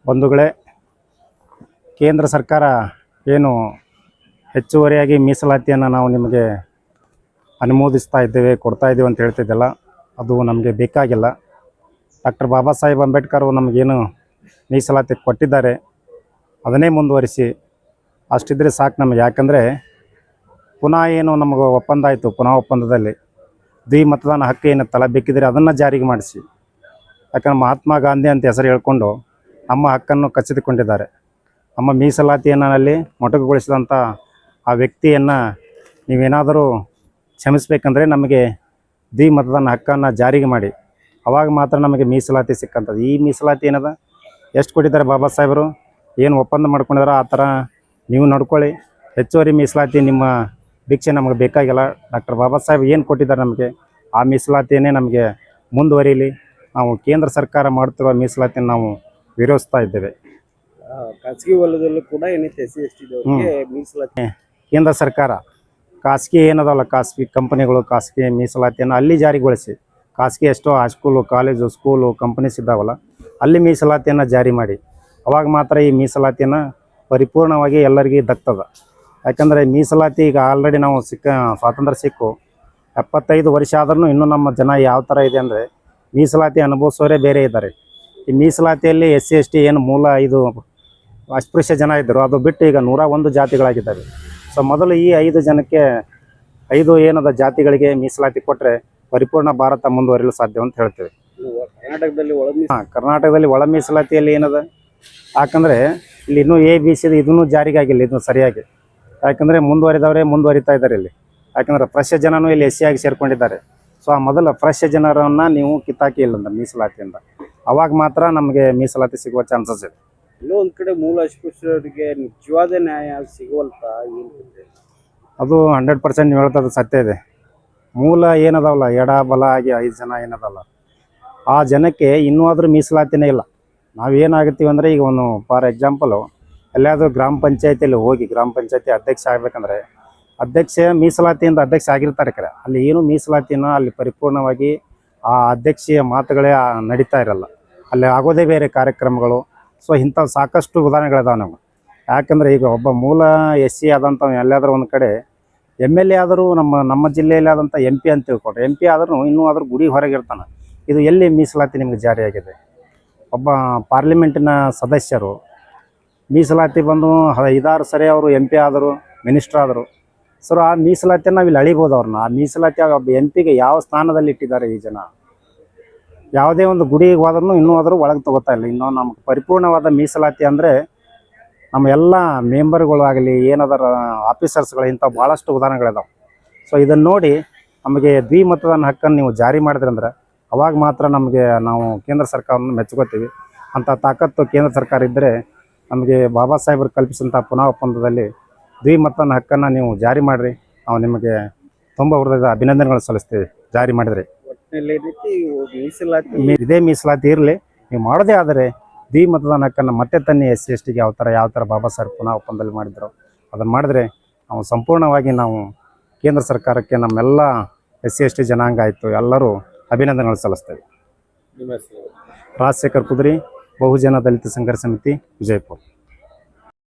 ಬಂಧುಗಳೇ, ಕೇಂದ್ರ ಸರ್ಕಾರ ಏನು ಹೆಚ್ಚುವರಿಯಾಗಿ ಮೀಸಲಾತಿಯನ್ನು ನಾವು ನಿಮಗೆ ಅನುಮೋದಿಸ್ತಾ ಇದ್ದೇವೆ, ಕೊಡ್ತಾ ಇದ್ದೇವೆ ಅಂತ ಹೇಳ್ತಿದ್ದೆಲ್ಲ, ಅದು ನಮಗೆ ಬೇಕಾಗಿಲ್ಲ. ಡಾಕ್ಟರ್ ಬಾಬಾ ಸಾಹೇಬ್ ಅಂಬೇಡ್ಕರ್ ನಮಗೇನು ಮೀಸಲಾತಿ ಕೊಟ್ಟಿದ್ದಾರೆ ಅದನ್ನೇ ಮುಂದುವರಿಸಿ ಅಷ್ಟಿದ್ರೆ ಸಾಕು ನಮಗೆ. ಯಾಕಂದರೆ ಪುನಃ ಏನು ನಮಗೆ ಒಪ್ಪಂದ ಆಯಿತು, ಪುನಃ ಒಪ್ಪಂದದಲ್ಲಿ ದ್ವಿಮತದಾನ ಹಕ್ಕು ಏನು ಬೇಕಿದ್ರೆ ಅದನ್ನು ಜಾರಿಗೆ ಮಾಡಿಸಿ. ಯಾಕಂದ್ರೆ ಮಹಾತ್ಮ ಗಾಂಧಿ ಅಂತ ಹೆಸರು ಹೇಳ್ಕೊಂಡು ನಮ್ಮ ಹಕ್ಕನ್ನು ಕಸಿದುಕೊಂಡಿದ್ದಾರೆ. ನಮ್ಮ ಮೀಸಲಾತಿಯಲ್ಲಿ ಮೊಟಕುಗೊಳಿಸಿದಂಥ ಆ ವ್ಯಕ್ತಿಯನ್ನು ನೀವೇನಾದರೂ ಕ್ಷಮಿಸಬೇಕಂದ್ರೆ ನಮಗೆ ದ್ವಿಮತದಾನ ಹಕ್ಕನ್ನು ಜಾರಿಗೆ ಮಾಡಿ, ಅವಾಗ ಮಾತ್ರ ನಮಗೆ ಮೀಸಲಾತಿ ಸಿಕ್ಕಂಥದ್ದು. ಈ ಮೀಸಲಾತಿ ಏನದ, ಎಷ್ಟು ಕೊಟ್ಟಿದ್ದಾರೆ ಬಾಬಾ ಸಾಹೇಬರು, ಏನು ಒಪ್ಪಂದ ಮಾಡ್ಕೊಂಡಿದಾರೋ ಆ ಥರ ನೀವು ನಡ್ಕೊಳ್ಳಿ. ಹೆಚ್ಚುವರಿ ಮೀಸಲಾತಿ ನಿಮ್ಮ ಭಿಕ್ಷೆ ನಮಗೆ ಬೇಕಾಗಿಲ್ಲ. ಡಾಕ್ಟರ್ ಬಾಬಾ ಸಾಹೇಬ್ ಏನು ಕೊಟ್ಟಿದ್ದಾರೆ ನಮಗೆ ಆ ಮೀಸಲಾತಿಯನ್ನೇ ನಮಗೆ ಮುಂದುವರಿಯಲಿ. ನಾವು ಕೇಂದ್ರ ಸರ್ಕಾರ ಮಾಡ್ತಿರುವ ಮೀಸಲಾತಿಯನ್ನು ನಾವು ವಿರೋಧಿಸ್ತಾ ಇದ್ದೇವೆ. ಖಾಸಗಿ ವಲಯದಲ್ಲೂ ಕೂಡ ಏನೈತೆ SC/ST ಮೀಸಲಾತಿ ಕೇಂದ್ರ ಸರ್ಕಾರ ಖಾಸಗಿ ಏನದಲ್ಲ, ಖಾಸಗಿ ಕಂಪನಿಗಳು ಖಾಸಗಿ ಮೀಸಲಾತಿಯನ್ನು ಅಲ್ಲಿ ಜಾರಿಗೊಳಿಸಿ, ಖಾಸಗಿ ಎಷ್ಟೋ ಹೈಸ್ಕೂಲು, ಕಾಲೇಜು, ಸ್ಕೂಲು, ಕಂಪನೀಸ್ ಇದ್ದಾವಲ್ಲ ಅಲ್ಲಿ ಮೀಸಲಾತಿಯನ್ನು ಜಾರಿ ಮಾಡಿ. ಅವಾಗ ಮಾತ್ರ ಈ ಮೀಸಲಾತಿಯನ್ನು ಪರಿಪೂರ್ಣವಾಗಿ ಎಲ್ಲರಿಗೂ ದಕ್ತದ. ಯಾಕಂದರೆ ಮೀಸಲಾತಿ ಈಗ ಆಲ್ರೆಡಿ ನಾವು ಸ್ವಾತಂತ್ರ್ಯ ಸಿಕ್ಕು 75 ವರ್ಷ ಆದ್ರೂ ಇನ್ನೂ ನಮ್ಮ ಜನ ಯಾವ ಥರ ಇದೆ ಅಂದರೆ ಮೀಸಲಾತಿ ಅನುಭವಿಸೋರೇ ಬೇರೆ ಇದ್ದಾರೆ. ಈ ಮೀಸಲಾತಿಯಲ್ಲಿ SC/ST ಏನು ಮೂಲ 5 ಅಸ್ಪೃಶ್ಯ ಜನ ಇದ್ದರು, ಅದು ಬಿಟ್ಟು ಈಗ 101 ಜಾತಿಗಳಾಗಿದ್ದಾವೆ. ಸೊ ಮೊದಲು ಈ 5 ಜನಕ್ಕೆ 5 ಏನದ ಜಾತಿಗಳಿಗೆ ಮೀಸಲಾತಿ ಕೊಟ್ಟರೆ ಪರಿಪೂರ್ಣ ಭಾರತ ಮುಂದುವರಿಯಲು ಸಾಧ್ಯ ಅಂತ ಹೇಳ್ತೇವೆ. ಕರ್ನಾಟಕದಲ್ಲಿ ಒಳ ಮೀಸಲಾತಿಯಲ್ಲಿ ಏನದ, ಯಾಕಂದರೆ ಇಲ್ಲಿ ಇನ್ನೂ ABC ಇದನ್ನು ಜಾರಿಗೆ ಆಗಿಲ್ಲ, ಇದನ್ನು ಸರಿಯಾಗಿ. ಯಾಕಂದರೆ ಮುಂದುವರಿದವರೇ ಮುಂದುವರಿತಾ ಇದ್ದಾರೆ ಇಲ್ಲಿ. ಯಾಕಂದರೆ ಫ್ರೆಶ್ ಜನನೂ ಇಲ್ಲಿ SC ಆಗಿ ಸೇರಿಕೊಂಡಿದ್ದಾರೆ. ಸೊ ಆ ಮೊದಲ ಫ್ರೆಶ್ ಜನರನ್ನು ನೀವು ಕಿತ್ತಾಕಿ ಇಲ್ಲಂದ ಮೀಸಲಾತಿಯಿಂದ, ಅವಾಗ ಮಾತ್ರ ನಮಗೆ ಮೀಸಲಾತಿ ಸಿಗುವ ಚಾನ್ಸಸ್ ಇದೆ. ಎಲ್ಲೋ ಒಂದು ಕಡೆ ಮೂಲ ಅಸ್ಪೃಶ್ಯರಿಗೆ ನಿಜವಾದ ನ್ಯಾಯ ಸಿಗುವಲ್ತ ಅದು 100% ನೀವು ಹೇಳ್ತದ್ದು ಸತ್ಯ ಇದೆ. ಮೂಲ ಏನದವಲ್ಲ, ಎಡ ಬಲ ಆಗಿ 5 ಜನ ಏನದಲ್ಲ, ಆ ಜನಕ್ಕೆ ಇನ್ನೂ ಆದರೂ ಮೀಸಲಾತಿನೇ ಇಲ್ಲ. ನಾವೇನಾಗುತ್ತೀವಿ ಅಂದರೆ ಈಗ ಒಂದು ಫಾರ್ ಎಕ್ಸಾಂಪಲು ಎಲ್ಲಾದರೂ ಗ್ರಾಮ ಪಂಚಾಯತಿಯಲ್ಲಿ ಹೋಗಿ ಗ್ರಾಮ ಪಂಚಾಯತಿ ಅಧ್ಯಕ್ಷ ಆಗಬೇಕಂದ್ರೆ ಅಧ್ಯಕ್ಷ ಮೀಸಲಾತಿಯಿಂದ ಅಧ್ಯಕ್ಷ ಆಗಿರ್ತಾರೆ ಕರೆ, ಅಲ್ಲಿ ಏನು ಮೀಸಲಾತಿನ ಅಲ್ಲಿ ಪರಿಪೂರ್ಣವಾಗಿ ಆ ಅಧ್ಯಕ್ಷೀಯ ಮಾತುಗಳೇ ನಡೀತಾ ಇರಲ್ಲ, ಅಲ್ಲಿ ಆಗೋದೇ ಬೇರೆ ಕಾರ್ಯಕ್ರಮಗಳು. ಸೊ ಇಂಥ ಸಾಕಷ್ಟು ಉದಾಹರಣೆಗಳಿದಾವೆ ನಮಗೆ. ಯಾಕಂದರೆ ಈಗ ಒಬ್ಬ ಮೂಲ SC ಆದಂಥ ಎಲ್ಲಾದರೂ ಒಂದು ಕಡೆ MLA ಆದರೂ ನಮ್ಮ ಜಿಲ್ಲೆಯಲ್ಲಿ ಆದಂಥ MP ಅಂತ ತಿಳ್ಕೊಟ್ರೆ, MP ಆದ್ರೂ ಇನ್ನೂ ಆದರೂ ಗುಡಿ ಹೊರಗಿರ್ತಾನೆ. ಇದು ಎಲ್ಲಿ ಮೀಸಲಾತಿ ನಿಮಗೆ ಜಾರಿಯಾಗಿದೆ? ಒಬ್ಬ ಪಾರ್ಲಿಮೆಂಟಿನ ಸದಸ್ಯರು ಮೀಸಲಾತಿ ಬಂದು 5-6 ಸರಿ ಅವರು MP ಆದರು, ಮಿನಿಸ್ಟರ್ ಆದರು. ಸರ್ ಆ ಮೀಸಲಾತಿಯನ್ನು ನಾವು ಇಲ್ಲಿ ಅಳಿಬೋದು ಅವ್ರನ್ನ. ಆ ಮೀಸಲಾತಿ ಒಬ್ಬ MP ಯಾವ ಸ್ಥಾನದಲ್ಲಿ ಇಟ್ಟಿದ್ದಾರೆ ಈ ಜನ? ಯಾವುದೇ ಒಂದು ಗುಡಿಗೆ ಹೋದ್ರೂ ಇನ್ನೂ ಆದರೂ ಒಳಗೆ ತಗೋತಾ ಇಲ್ಲ. ಇನ್ನೂ ನಮ್ಗೆ ಪರಿಪೂರ್ಣವಾದ ಮೀಸಲಾತಿ ಅಂದರೆ ನಮ್ಮ ಎಲ್ಲ ಮೆಂಬರ್ಗಳಾಗಲಿ ಏನದರ ಆಫೀಸರ್ಸ್ಗಳು ಇಂಥ ಭಾಳಷ್ಟು ಉದಾಹರಣೆಗಳಿದಾವೆ. ಸೊ ಇದನ್ನು ನೋಡಿ ನಮಗೆ ದ್ವಿಮತದಾನ ಹಕ್ಕನ್ನು ನೀವು ಜಾರಿ ಮಾಡಿದ್ರಿ ಅಂದ್ರೆ ಅವಾಗ ಮಾತ್ರ ನಮಗೆ ನಾವು ಕೇಂದ್ರ ಸರ್ಕಾರವನ್ನು ಮೆಚ್ಕೋತೀವಿ. ಅಂಥ ತಾಕತ್ತು ಕೇಂದ್ರ ಸರ್ಕಾರ ಇದ್ದರೆ ನಮಗೆ ಬಾಬಾ ಸಾಹೇಬರು ಕಲ್ಪಿಸಿದಂಥ ಪುನಃ ಒಪ್ಪಂದದಲ್ಲಿ ದ್ವಿಮತದಾನ ಹಕ್ಕನ್ನು ನೀವು ಜಾರಿ ಮಾಡಿರಿ. ನಾವು ನಿಮಗೆ ತುಂಬ ಹೃದಯದ ಅಭಿನಂದನೆಗಳು ಸಲ್ಲಿಸ್ತೀವಿ ಜಾರಿ ಮಾಡಿದ್ರಿ. ಇದೇ ಮೀಸಲಾತಿ ಇರಲಿ, ನೀವು ಮಾಡೋದೇ ಆದರೆ ದ್ವಿಮತದಾನ ಹಕ್ಕನ್ನು ಮತ್ತೆ ತನ್ನಿ SC/STಗೆ ಯಾವ ಥರ ಬಾಬಾ ಸಾಹೇಬ್ ಪುನಃ ಒಪ್ಪಂದದಲ್ಲಿ ಮಾಡಿದ್ರು ಅದನ್ನು ಮಾಡಿದ್ರೆ ನಾವು ಸಂಪೂರ್ಣವಾಗಿ ನಾವು ಕೇಂದ್ರ ಸರ್ಕಾರಕ್ಕೆ ನಮ್ಮೆಲ್ಲ SC/ST ಜನಾಂಗ ಆಯಿತು ಎಲ್ಲರೂ ಅಭಿನಂದನೆಗಳು ಸಲ್ಲಿಸ್ತೇವೆ. ರಾಜಶೇಖರ್ ಕುದ್ರಿ, ಬಹುಜನ ದಲಿತ ಸಂಘರ್ಷ ಸಮಿತಿ, ವಿಜಯಪುರ.